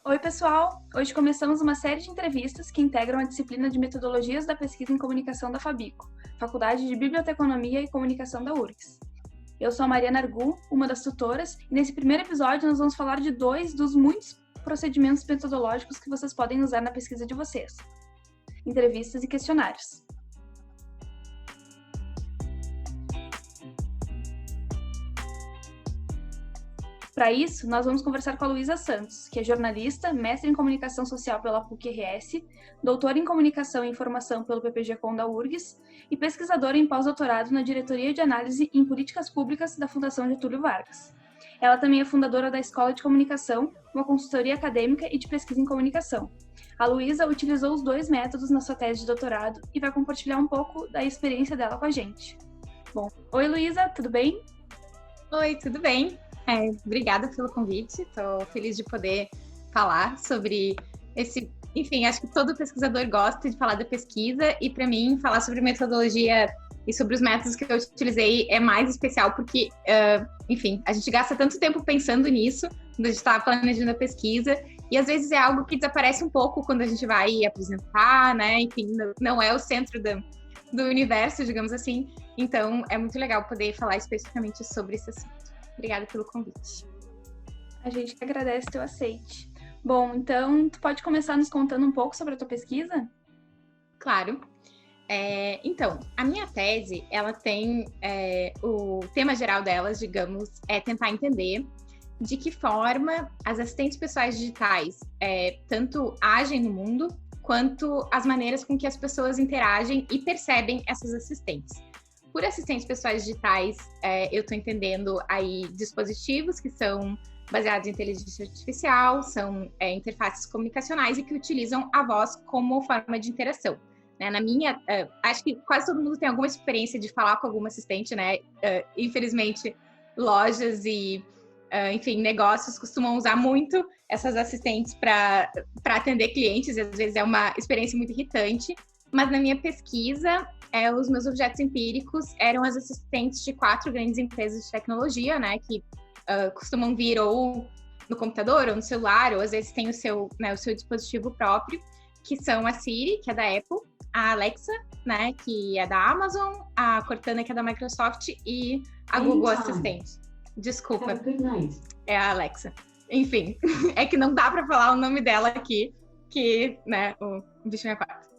Oi, pessoal! Hoje começamos uma série de entrevistas que integram a disciplina de Metodologias da Pesquisa em Comunicação da FABICO, Faculdade de Biblioteconomia e Comunicação da URGS. Eu sou a Mariana Argu, uma das tutoras, e nesse primeiro episódio nós vamos falar de 2 dos muitos procedimentos metodológicos que vocês podem usar na pesquisa de vocês: entrevistas e questionários. Para isso, nós vamos conversar com a Luísa Santos, que é jornalista, mestre em Comunicação Social pela PUC-RS, doutora em Comunicação e Informação pelo PPG-Com da URGS e pesquisadora em pós-doutorado na Diretoria de Análise em Políticas Públicas da Fundação Getúlio Vargas. Ela também é fundadora da Escola de Comunicação, uma consultoria acadêmica e de pesquisa em comunicação. A Luísa utilizou os 2 métodos na sua tese de doutorado e vai compartilhar um pouco da experiência dela com a gente. Bom, oi Luísa, tudo bem? Oi, tudo bem? Obrigada pelo convite, estou feliz de poder falar sobre esse... Enfim, acho que todo pesquisador gosta de falar da pesquisa e, para mim, falar sobre metodologia e sobre os métodos que eu utilizei é mais especial porque, enfim, a gente gasta tanto tempo pensando nisso quando a gente está planejando a pesquisa e, às vezes, é algo que desaparece um pouco quando a gente vai apresentar, né? Enfim, não é o centro do universo, digamos assim. Então, é muito legal poder falar especificamente sobre esse assunto. Obrigada pelo convite. A gente que agradece o teu aceite. Bom, então, tu pode começar nos contando um pouco sobre a tua pesquisa? Claro. Então, a minha tese, ela tem o tema geral delas, digamos, é tentar entender de que forma as assistentes pessoais digitais tanto agem no mundo, quanto as maneiras com que as pessoas interagem e percebem essas assistentes. Por assistentes pessoais digitais, eu estou entendendo aí dispositivos que são baseados em inteligência artificial, são interfaces comunicacionais e que utilizam a voz como forma de interação. Né? Na minha, acho que quase todo mundo tem alguma experiência de falar com alguma assistente, né? Infelizmente, lojas e, enfim, negócios costumam usar muito essas assistentes para atender clientes, e às vezes é uma experiência muito irritante. Mas na minha pesquisa, os meus objetos empíricos eram as assistentes de 4 grandes empresas de tecnologia, né, que costumam vir ou no computador ou no celular, ou às vezes tem o seu dispositivo próprio, que são a Siri, que é da Apple, a Alexa, né, que é da Amazon, a Cortana, que é da Microsoft, e a Google Assistente. Desculpa, é a Alexa. Enfim, é que não dá para falar o nome dela aqui, que, né, o bicho me aparta.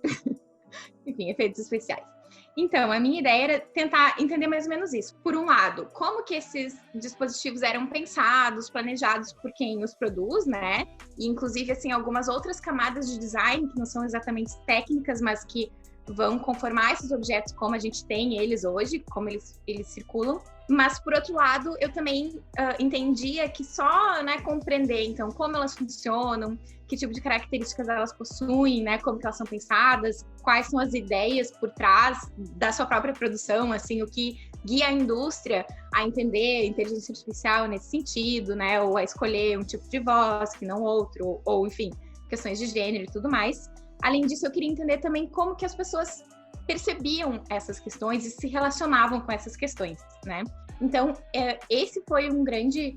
Enfim, efeitos especiais. Então, a minha ideia era tentar entender mais ou menos isso. Por um lado, como que esses dispositivos eram pensados, planejados por quem os produz, né? E, inclusive, assim, algumas outras camadas de design que não são exatamente técnicas, mas que vão conformar esses objetos como a gente tem eles hoje, como eles circulam. Mas, por outro lado, eu também entendia que só, né, compreender, então, como elas funcionam, que tipo de características elas possuem, né, como que elas são pensadas, quais são as ideias por trás da sua própria produção, assim, o que guia a indústria a entender inteligência artificial nesse sentido, né, ou a escolher um tipo de voz que não outro, ou enfim, questões de gênero e tudo mais. Além disso, eu queria entender também como que as pessoas percebiam essas questões e se relacionavam com essas questões, né? Então, esse foi uma grande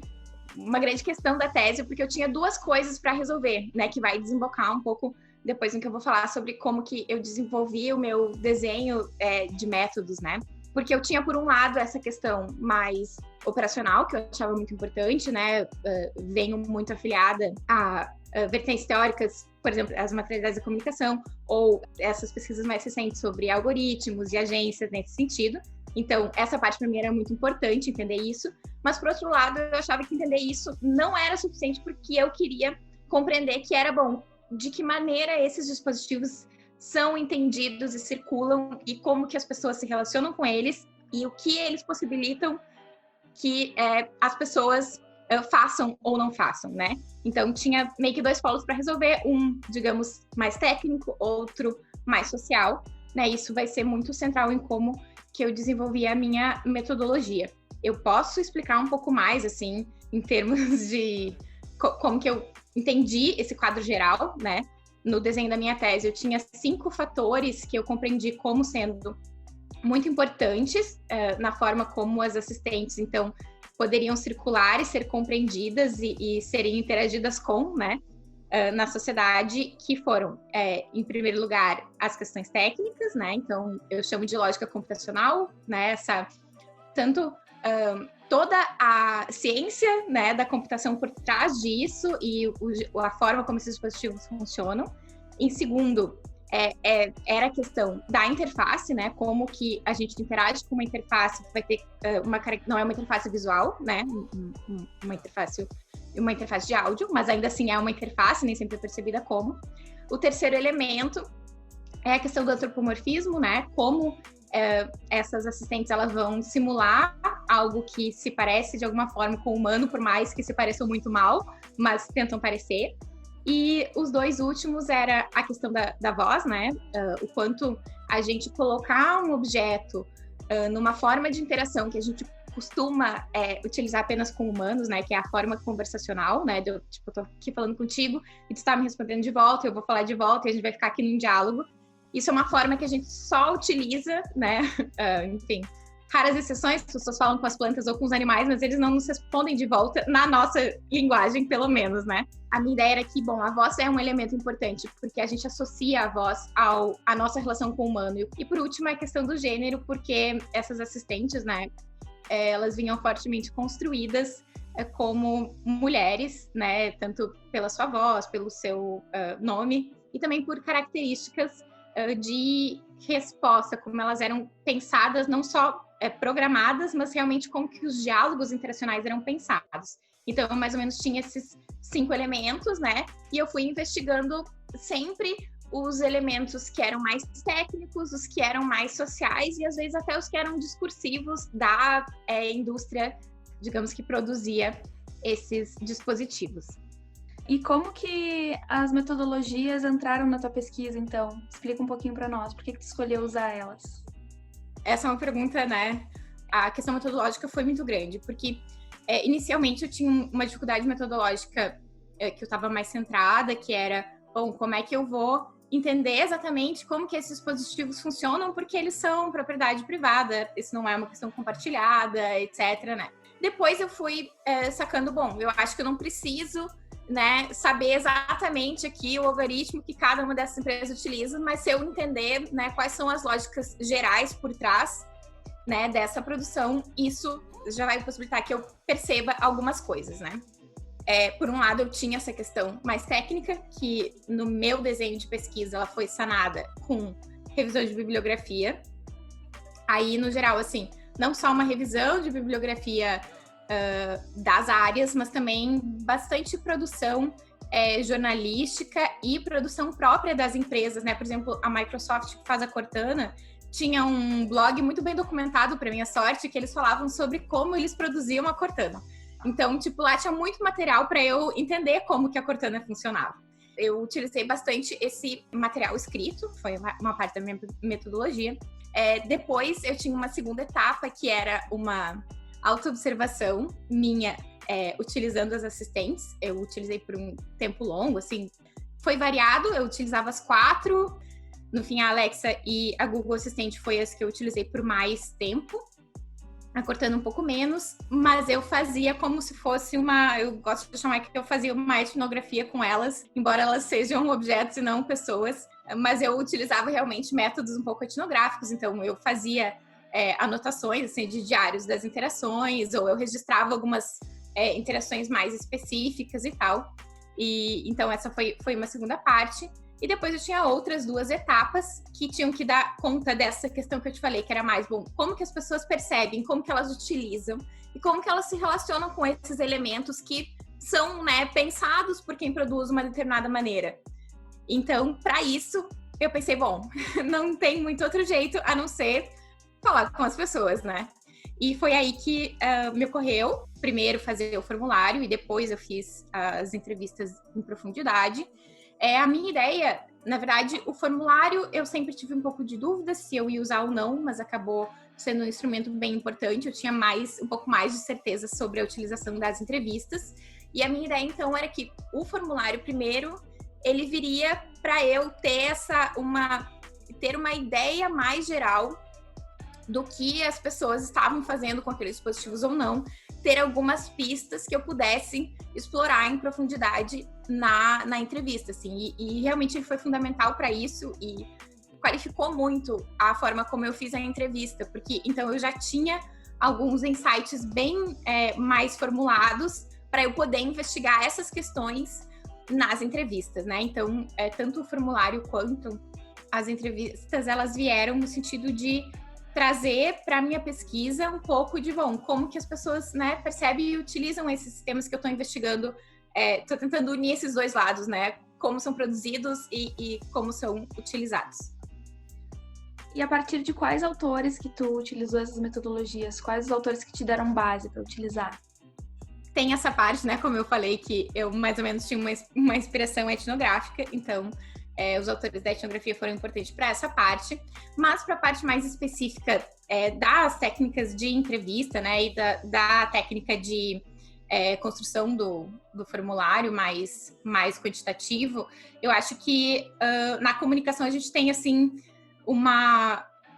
questão da tese, porque eu tinha 2 coisas para resolver, né? Que vai desembocar um pouco depois em que eu vou falar sobre como que eu desenvolvi o meu desenho de métodos, né? Porque eu tinha, por um lado, essa questão mais operacional, que eu achava muito importante, né? Venho muito afiliada a vertentes teóricas, por exemplo, as materialidades da comunicação, ou essas pesquisas mais recentes sobre algoritmos e agências nesse sentido. Então, essa parte para mim era muito importante, entender isso. Mas, por outro lado, eu achava que entender isso não era suficiente porque eu queria compreender que era bom. De que maneira esses dispositivos são entendidos e circulam e como que as pessoas se relacionam com eles e o que eles possibilitam que as pessoas façam ou não façam, né? Então, tinha meio que 2 polos para resolver, um, digamos, mais técnico, outro mais social, né? Isso vai ser muito central em como que eu desenvolvi a minha metodologia. Eu posso explicar um pouco mais, assim, em termos de como que eu entendi esse quadro geral, né? No desenho da minha tese, eu tinha 5 fatores que eu compreendi como sendo muito importantes na forma como as assistentes, então, poderiam circular e ser compreendidas e serem interagidas com, né? na sociedade, que foram, em primeiro lugar, as questões técnicas, né? Então, eu chamo de lógica computacional, né? Toda a ciência, né, da computação por trás disso e a forma como esses dispositivos funcionam. Em segundo, era a questão da interface, né? Como que a gente interage com uma interface que vai ter não é uma interface visual, né? Uma interface de áudio, mas ainda assim é uma interface, nem sempre é percebida como. O terceiro elemento é a questão do antropomorfismo, né? Como essas assistentes elas vão simular algo que se parece de alguma forma com o humano, por mais que se pareçam muito mal, mas tentam parecer. E os dois últimos era a questão da voz, né? O quanto a gente colocar um objeto numa forma de interação que a gente costuma utilizar apenas com humanos, né? Que é a forma conversacional, né? Eu tô aqui falando contigo e tu tá me respondendo de volta, eu vou falar de volta e a gente vai ficar aqui num diálogo. Isso é uma forma que a gente só utiliza, né? Enfim, raras exceções, as pessoas falam com as plantas ou com os animais, mas eles não nos respondem de volta na nossa linguagem, pelo menos, né? A minha ideia era que, bom, a voz é um elemento importante, porque a gente associa a voz à nossa relação com o humano. E por último, a questão do gênero, porque essas assistentes, né, elas vinham fortemente construídas como mulheres, né, tanto pela sua voz, pelo seu nome, e também por características de resposta, como elas eram pensadas, não só programadas, mas realmente como que os diálogos interacionais eram pensados. Então, eu mais ou menos tinha esses 5 elementos, né? E eu fui investigando sempre os elementos que eram mais técnicos, os que eram mais sociais e às vezes até os que eram discursivos da indústria, digamos, que produzia esses dispositivos. E como que as metodologias entraram na tua pesquisa, então? Explica um pouquinho para nós, por que tu escolheu usar elas? Essa é uma pergunta, né? A questão metodológica foi muito grande, porque inicialmente eu tinha uma dificuldade metodológica que eu estava mais centrada, que era, bom, como é que eu vou entender exatamente como que esses dispositivos funcionam, porque eles são propriedade privada, isso não é uma questão compartilhada, etc, né? Depois eu fui sacando, bom, eu acho que eu não preciso, né, saber exatamente aqui o algoritmo que cada uma dessas empresas utiliza, mas se eu entender, né, quais são as lógicas gerais por trás, né, dessa produção, isso já vai possibilitar que eu perceba algumas coisas, né? Por um lado, eu tinha essa questão mais técnica, que no meu desenho de pesquisa ela foi sanada com revisão de bibliografia. Aí, no geral, assim, não só uma revisão de bibliografia das áreas, mas também bastante produção jornalística e produção própria das empresas, né? Por exemplo, a Microsoft, que faz a Cortana, tinha um blog muito bem documentado, para minha sorte, que eles falavam sobre como eles produziam a Cortana. Então, tipo, lá tinha muito material para eu entender como que a Cortana funcionava. Eu utilizei bastante esse material escrito, foi uma parte da minha metodologia. Depois, eu tinha uma segunda etapa, que era uma autoobservação minha, utilizando as assistentes. Eu utilizei por um tempo longo, assim, foi variado, eu utilizava as 4. No fim, a Alexa e a Google Assistente foi as que eu utilizei por mais tempo, a Cortana um pouco menos, mas eu fazia como se fosse eu gosto de chamar que eu fazia uma etnografia com elas, embora elas sejam objetos e não pessoas, mas eu utilizava realmente métodos um pouco etnográficos, então eu fazia anotações assim, de diários das interações, ou eu registrava algumas interações mais específicas e tal. E então essa foi uma segunda parte. E depois eu tinha outras 2 etapas que tinham que dar conta dessa questão que eu te falei, que era mais, bom, como que as pessoas percebem, como que elas utilizam e como que elas se relacionam com esses elementos que são, né, pensados por quem produz uma determinada maneira. Então, para isso, eu pensei, bom, não tem muito outro jeito a não ser falar com as pessoas, né? E foi aí que me ocorreu, primeiro fazer o formulário e depois eu fiz as entrevistas em profundidade. A minha ideia, na verdade, o formulário eu sempre tive um pouco de dúvida se eu ia usar ou não, mas acabou sendo um instrumento bem importante. Eu tinha um pouco mais de certeza sobre a utilização das entrevistas. E a minha ideia, então, era que o formulário, primeiro, ele viria para eu ter uma ideia mais geral do que as pessoas estavam fazendo com aqueles dispositivos ou não, ter algumas pistas que eu pudesse explorar em profundidade na entrevista, assim, e realmente ele foi fundamental para isso e qualificou muito a forma como eu fiz a entrevista, porque então eu já tinha alguns insights bem mais formulados para eu poder investigar essas questões nas entrevistas, né? Então, tanto o formulário quanto as entrevistas, elas vieram no sentido de trazer para a minha pesquisa um pouco de, como que as pessoas, né, percebem e utilizam esses sistemas que eu estou investigando. Estou tentando unir esses dois lados, né? Como são produzidos e como são utilizados. E a partir de quais autores que tu utilizou essas metodologias? Quais os autores que te deram base para utilizar? Tem essa parte, né, como eu falei, que eu mais ou menos tinha uma inspiração etnográfica, então os autores da etnografia foram importantes para essa parte, mas para a parte mais específica das técnicas de entrevista, né, e da técnica de construção do formulário mais quantitativo, eu acho que na comunicação a gente tem, assim,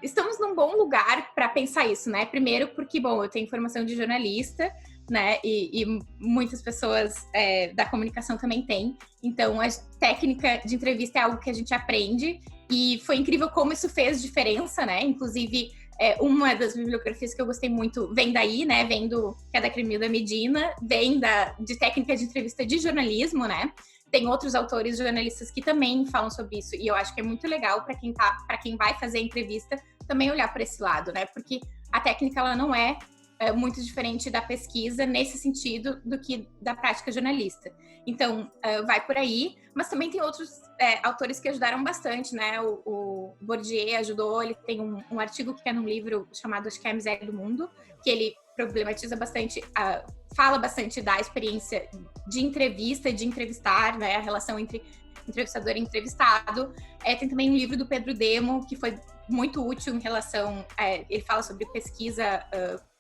estamos num bom lugar para pensar isso, né? Primeiro porque, eu tenho formação de jornalista, né? E muitas pessoas da comunicação também têm. Então, a técnica de entrevista é algo que a gente aprende e foi incrível como isso fez diferença, né? Inclusive, uma das bibliografias que eu gostei muito vem daí, né? Que é da Cremilda Medina, vem de técnica de entrevista de jornalismo, né? Tem outros autores jornalistas que também falam sobre isso, e eu acho que é muito legal para quem vai fazer a entrevista também olhar para esse lado, né? Porque a técnica ela não é muito diferente da pesquisa nesse sentido do que da prática jornalista. Então, vai por aí, mas também tem outros autores que ajudaram bastante, né? O Bourdieu ajudou, ele tem um artigo que é num livro chamado, acho que é A Miséria do Mundo, que ele problematiza bastante, fala bastante da experiência de entrevista, de entrevistar, né? A relação entre entrevistador e entrevistado. Tem também um livro do Pedro Demo, que foi muito útil em relação... ele fala sobre pesquisa,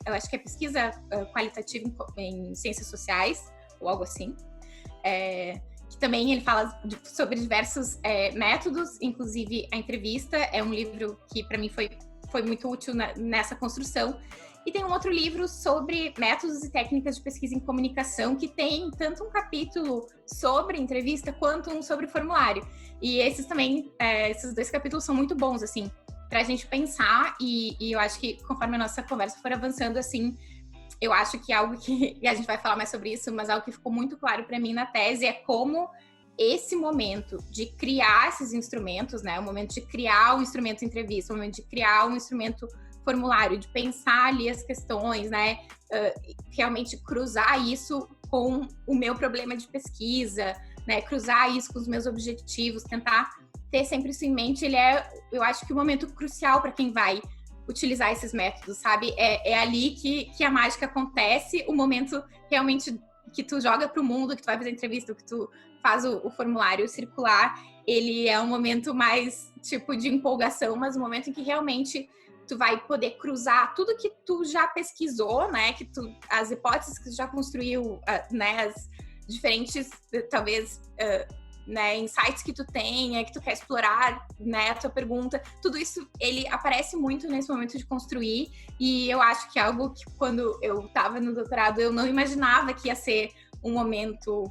eu acho que é pesquisa qualitativa em ciências sociais, ou algo assim. Que também ele fala sobre diversos métodos, inclusive a entrevista. É um livro que para mim foi muito útil nessa construção. E tem um outro livro sobre métodos e técnicas de pesquisa em comunicação, que tem tanto um capítulo sobre entrevista quanto um sobre formulário. E esses também, esses dois capítulos são muito bons, assim, para a gente pensar. E eu acho que conforme a nossa conversa for avançando, assim, eu acho que algo que, e a gente vai falar mais sobre isso, mas algo que ficou muito claro para mim na tese é como esse momento de criar esses instrumentos, né, o momento de criar um instrumento de entrevista, o momento de criar um instrumento formulário, de pensar ali as questões, né, realmente cruzar isso com o meu problema de pesquisa, né, cruzar isso com os meus objetivos, tentar ter sempre isso em mente, eu acho que o momento crucial para quem vai utilizar esses métodos, sabe? É ali que a mágica acontece, o momento realmente que tu joga para o mundo, que tu vai fazer entrevista, que tu faz o formulário circular, ele é um momento mais, tipo, de empolgação, mas um momento em que realmente tu vai poder cruzar tudo que tu já pesquisou, né? As hipóteses que tu já construiu, né? As diferentes, talvez, né, insights que tu tenha, que tu quer explorar, né, a tua pergunta, tudo isso, ele aparece muito nesse momento de construir, e eu acho que é algo que quando eu estava no doutorado, eu não imaginava que ia ser um momento,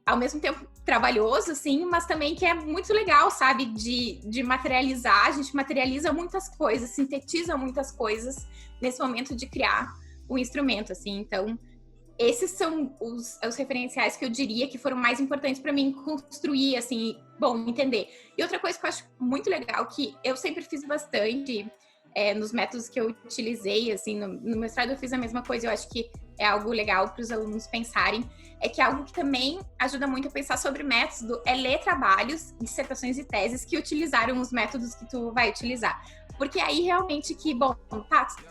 ao mesmo tempo, trabalhoso, assim, mas também que é muito legal, sabe, de materializar, a gente materializa muitas coisas, sintetiza muitas coisas nesse momento de criar um instrumento, assim, então esses são os referenciais que eu diria que foram mais importantes para mim construir, assim, entender. E outra coisa que eu acho muito legal, que eu sempre fiz bastante nos métodos que eu utilizei, assim, no mestrado eu fiz a mesma coisa, eu acho que é algo legal para os alunos pensarem, é que algo que também ajuda muito a pensar sobre método é ler trabalhos, dissertações e teses que utilizaram os métodos que tu vai utilizar. Porque aí realmente que, tu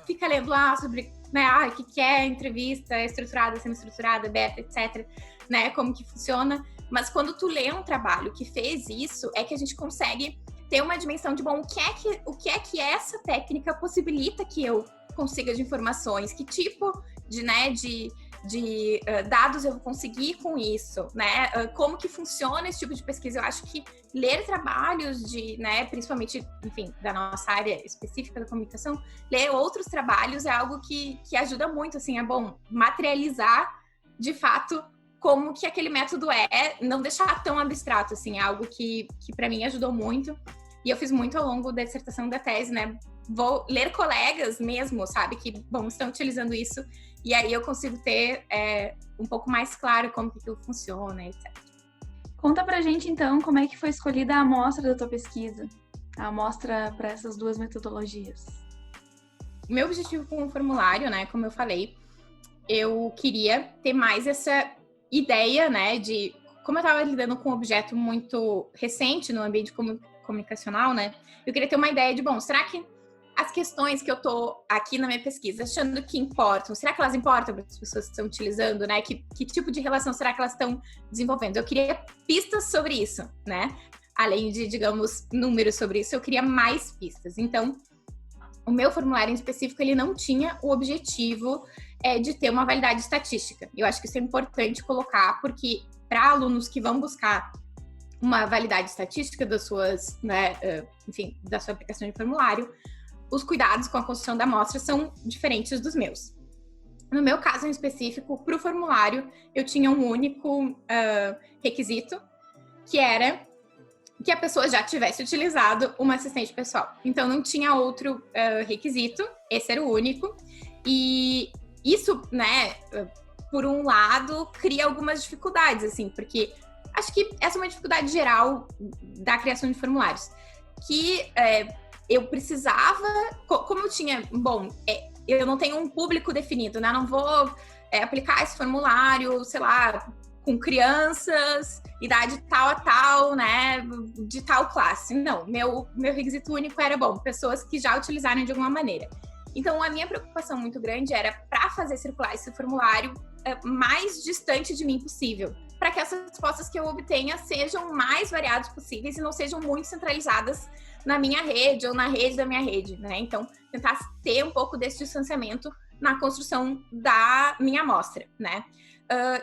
fica lendo lá sobre, né, o que é entrevista, estruturada, semi-estruturada, aberta, etc, né, como que funciona. Mas quando tu lê um trabalho que fez isso, é que a gente consegue ter uma dimensão de, o que é que essa técnica possibilita que eu consiga de informações, que tipo de dados eu vou conseguir com isso, né? Como que funciona esse tipo de pesquisa? Eu acho que ler trabalhos principalmente, enfim, da nossa área específica da comunicação, ler outros trabalhos é algo que ajuda muito, assim, materializar, de fato, como que aquele método não deixar tão abstrato, assim, algo que para mim ajudou muito. E eu fiz muito ao longo da dissertação da tese, né? Vou ler colegas mesmo, sabe, que, bom, estão utilizando isso, e aí eu consigo ter um pouco mais claro como que aquilo funciona, etc. Conta pra gente, então, como é que foi escolhida a amostra da tua pesquisa, a amostra para essas duas metodologias. O meu objetivo com o formulário, né, como eu falei, eu queria ter mais essa ideia, né, de como eu estava lidando com um objeto muito recente no ambiente comunicacional, né, eu queria ter uma ideia de, bom, será que as questões que eu tô aqui na minha pesquisa achando que importam, será que elas importam para as pessoas que estão utilizando, né, que tipo de relação será que elas estão desenvolvendo? Eu queria pistas sobre isso, né, além de, digamos, números sobre isso, eu queria mais pistas. Então, o meu formulário em específico, ele não tinha o objetivo de ter uma validade estatística. Eu acho que isso é importante colocar, porque para alunos que vão buscar uma validade estatística das suas, né, enfim, da sua aplicação de formulário, os cuidados com a construção da amostra são diferentes dos meus. No meu caso em específico, para o formulário, eu tinha um único requisito, que era que a pessoa já tivesse utilizado uma assistente pessoal. Então, não tinha outro requisito, esse era o único. E isso, né, por um lado, cria algumas dificuldades, assim, porque acho que essa é uma dificuldade geral da criação de formulários. Que eu precisava, como eu tinha, bom, eu não tenho um público definido, né, não vou aplicar esse formulário, sei lá, com crianças, idade tal a tal, né, de tal classe. Não, meu requisito único era, bom, pessoas que já utilizaram de alguma maneira. Então, a minha preocupação muito grande era para fazer circular esse formulário mais distante de mim possível, para que essas respostas que eu obtenha sejam mais variadas possíveis e não sejam muito centralizadas na minha rede ou na rede da minha rede, né? Então, tentar ter um pouco desse distanciamento na construção da minha amostra, né?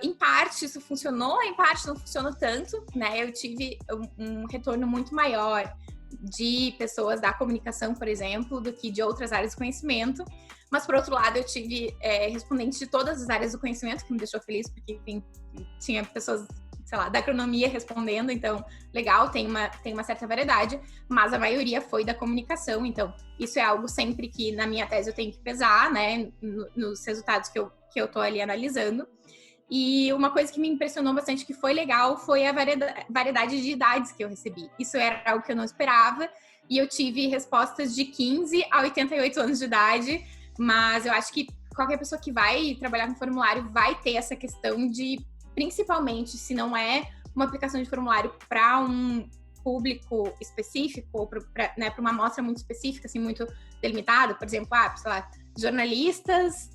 Em parte isso funcionou, em parte não funcionou tanto, né? Eu tive um retorno muito maior de pessoas da comunicação, por exemplo, do que de outras áreas do conhecimento. Mas, por outro lado, eu tive respondentes de todas as áreas do conhecimento, que me deixou feliz, porque enfim, tinha pessoas, sei lá, da agronomia respondendo, então, legal, tem uma certa variedade, mas a maioria foi da comunicação, então, isso é algo sempre que na minha tese eu tenho que pesar, né, nos resultados que eu tô ali analisando. E uma coisa que me impressionou bastante, que foi legal, foi a variedade de idades que eu recebi. Isso era algo que eu não esperava, e eu tive respostas de 15 a 88 anos de idade, mas eu acho que qualquer pessoa que vai trabalhar com formulário vai ter essa questão de, principalmente, se não é uma aplicação de formulário para um público específico, ou para uma amostra muito específica, assim, muito delimitada, por exemplo, sei lá, jornalistas,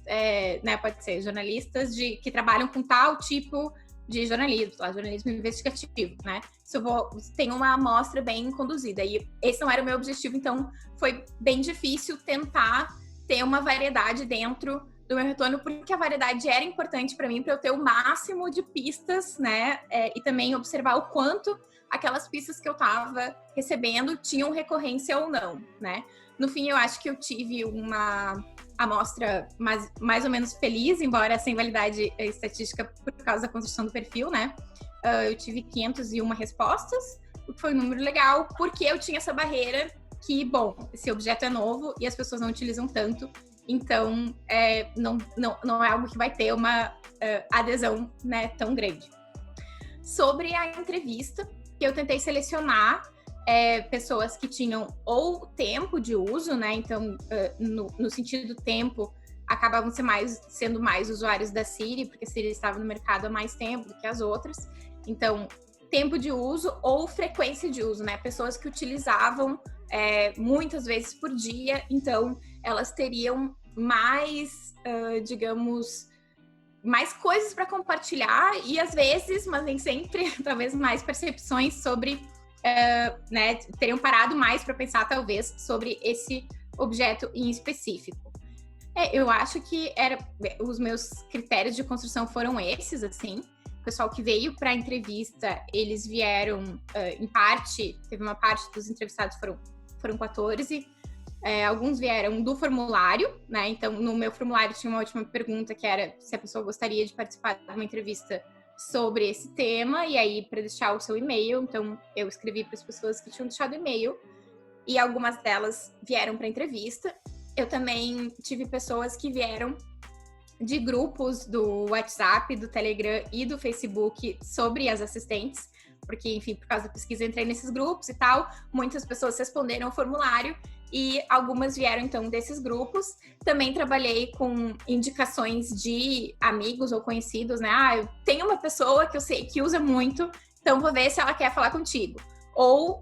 né, pode ser jornalistas que trabalham com tal tipo de jornalismo, lá, jornalismo investigativo, né? Se eu tenho uma amostra bem conduzida, e esse não era o meu objetivo, então foi bem difícil tentar ter uma variedade dentro do meu retorno, porque a variedade era importante para mim, para eu ter o máximo de pistas, né? E também observar o quanto aquelas pistas que eu estava recebendo tinham recorrência ou não, né? No fim, eu acho que eu tive uma amostra mais ou menos feliz, embora sem validade estatística por causa da construção do perfil, né? Eu tive 501 respostas, o que foi um número legal, porque eu tinha essa barreira que, bom, esse objeto é novo e as pessoas não utilizam tanto, então não é algo que vai ter uma adesão, né, tão grande. Sobre a entrevista, que eu tentei selecionar pessoas que tinham ou tempo de uso, né? Então, no sentido do tempo, acabavam sendo mais usuários da Siri, porque a Siri estava no mercado há mais tempo do que as outras. Então, tempo de uso ou frequência de uso, né? Pessoas que utilizavam muitas vezes por dia, então elas teriam mais, digamos, mais coisas para compartilhar e às vezes, mas nem sempre, talvez mais percepções sobre, né, teriam parado mais para pensar talvez sobre esse objeto em específico. Eu acho que os meus critérios de construção foram esses, assim. O pessoal que veio para a entrevista, eles vieram, em parte, teve uma parte dos entrevistados foram 14. Alguns vieram do formulário, né? Então, no meu formulário tinha uma última pergunta que era se a pessoa gostaria de participar de uma entrevista sobre esse tema, e aí para deixar o seu e-mail, então eu escrevi para as pessoas que tinham deixado e-mail, e algumas delas vieram para entrevista. Eu também tive pessoas que vieram de grupos do WhatsApp, do Telegram e do Facebook sobre as assistentes, porque, enfim, por causa da pesquisa eu entrei nesses grupos e tal, muitas pessoas responderam o formulário e algumas vieram, então, desses grupos. Também trabalhei com indicações de amigos ou conhecidos, né? Ah, eu tenho uma pessoa que eu sei que usa muito, então vou ver se ela quer falar contigo. Ou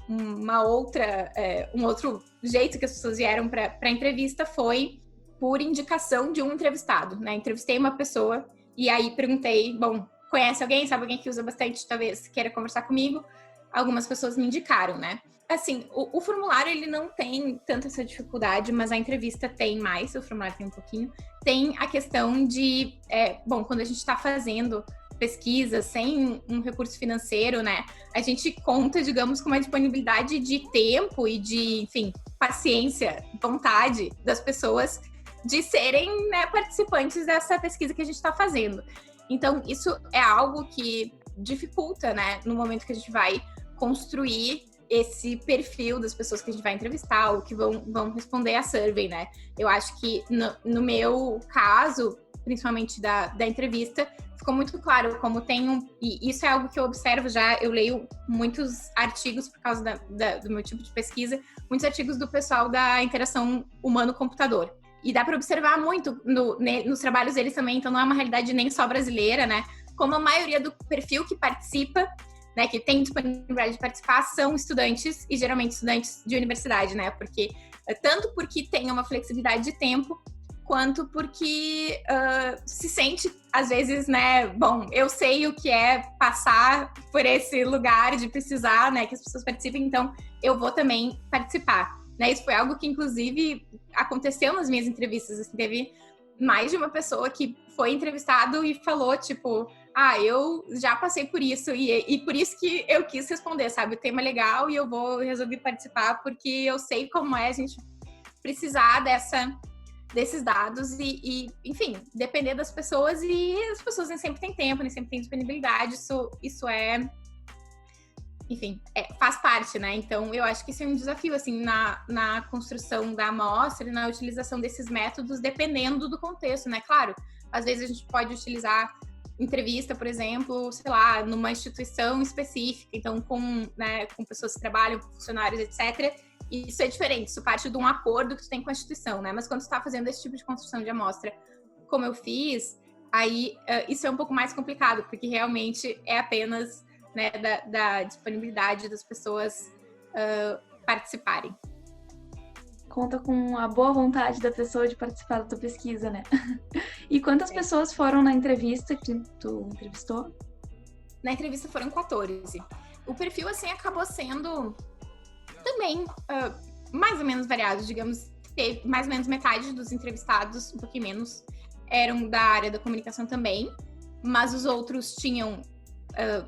um outro jeito que as pessoas vieram para a entrevista foi por indicação de um entrevistado, né? Entrevistei uma pessoa e aí perguntei, bom, conhece alguém? Sabe alguém que usa bastante, talvez queira conversar comigo? Algumas pessoas me indicaram, né? Assim, o formulário, ele não tem tanto essa dificuldade, mas a entrevista tem mais, o formulário tem um pouquinho. Tem a questão de, quando a gente está fazendo pesquisa sem um recurso financeiro, né? A gente conta, digamos, com uma disponibilidade de tempo e de, enfim, paciência, vontade das pessoas de serem, né, participantes dessa pesquisa que a gente está fazendo. Então, isso é algo que dificulta, né, no momento que a gente vai construir esse perfil das pessoas que a gente vai entrevistar ou que vão responder a survey, né? Eu acho que no meu caso, principalmente da entrevista, ficou muito claro como tem e isso é algo que eu observo já, eu leio muitos artigos por causa do meu tipo de pesquisa, muitos artigos do pessoal da interação humano-computador. E dá para observar muito nos trabalhos deles também, então não é uma realidade nem só brasileira, né? Como a maioria do perfil que participa, né, que tem disponibilidade de participar, são estudantes, e geralmente estudantes de universidade, né? Tanto porque tem uma flexibilidade de tempo, quanto porque se sente, às vezes, né, bom, eu sei o que é passar por esse lugar de precisar, né, que as pessoas participem, então eu vou também participar. Né, isso foi algo que, inclusive, aconteceu nas minhas entrevistas. Assim, teve mais de uma pessoa que foi entrevistado e falou, tipo, eu já passei por isso e por isso que eu quis responder, sabe? O tema é legal e eu resolvi participar porque eu sei como é a gente precisar desses dados e, enfim, depender das pessoas, e as pessoas nem sempre têm tempo, nem sempre têm disponibilidade, isso é... Enfim, faz parte, né? Então, eu acho que isso é um desafio, assim, na construção da amostra e na utilização desses métodos, dependendo do contexto, né? Claro, às vezes a gente pode utilizar entrevista, por exemplo, sei lá, numa instituição específica, então com pessoas que trabalham, com funcionários, etc. E isso é diferente, isso parte de um acordo que tu tem com a instituição, né? Mas quando tu tá fazendo esse tipo de construção de amostra, como eu fiz, aí isso é um pouco mais complicado, porque realmente é apenas... né, da disponibilidade das pessoas participarem. Conta com a boa vontade da pessoa de participar da tua pesquisa, né? E quantas pessoas foram na entrevista que tu entrevistou? Na entrevista foram 14. O perfil, assim, acabou sendo também mais ou menos variado, digamos, mais ou menos metade dos entrevistados, um pouquinho menos, eram da área da comunicação também, mas os outros tinham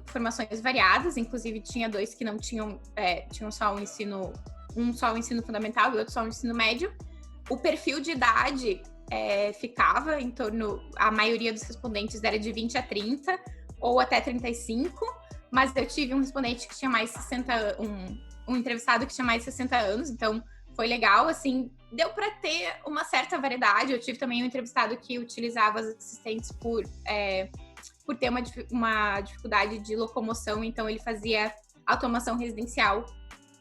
formações variadas, inclusive tinha 2 que não tinham só o ensino, um só o ensino fundamental e outro só o ensino médio. O perfil de idade ficava em torno, a maioria dos respondentes era de 20 a 30 ou até 35, mas eu tive um respondente que tinha mais 60, um entrevistado que tinha mais 60 anos, então foi legal, assim, deu para ter uma certa variedade. Eu tive também um entrevistado que utilizava as assistentes por ter uma dificuldade de locomoção, então ele fazia automação residencial.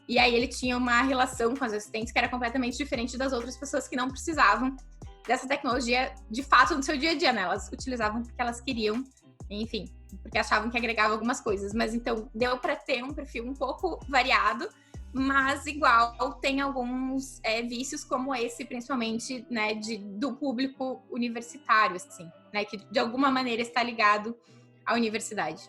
E aí ele tinha uma relação com as assistentes que era completamente diferente das outras pessoas que não precisavam dessa tecnologia de fato no seu dia a dia, né? Elas utilizavam porque elas queriam, enfim, porque achavam que agregava algumas coisas. Mas então deu para ter um perfil um pouco variado, mas igual tem alguns vícios como esse, principalmente, né, do público universitário, assim, né, que de alguma maneira está ligado à universidade.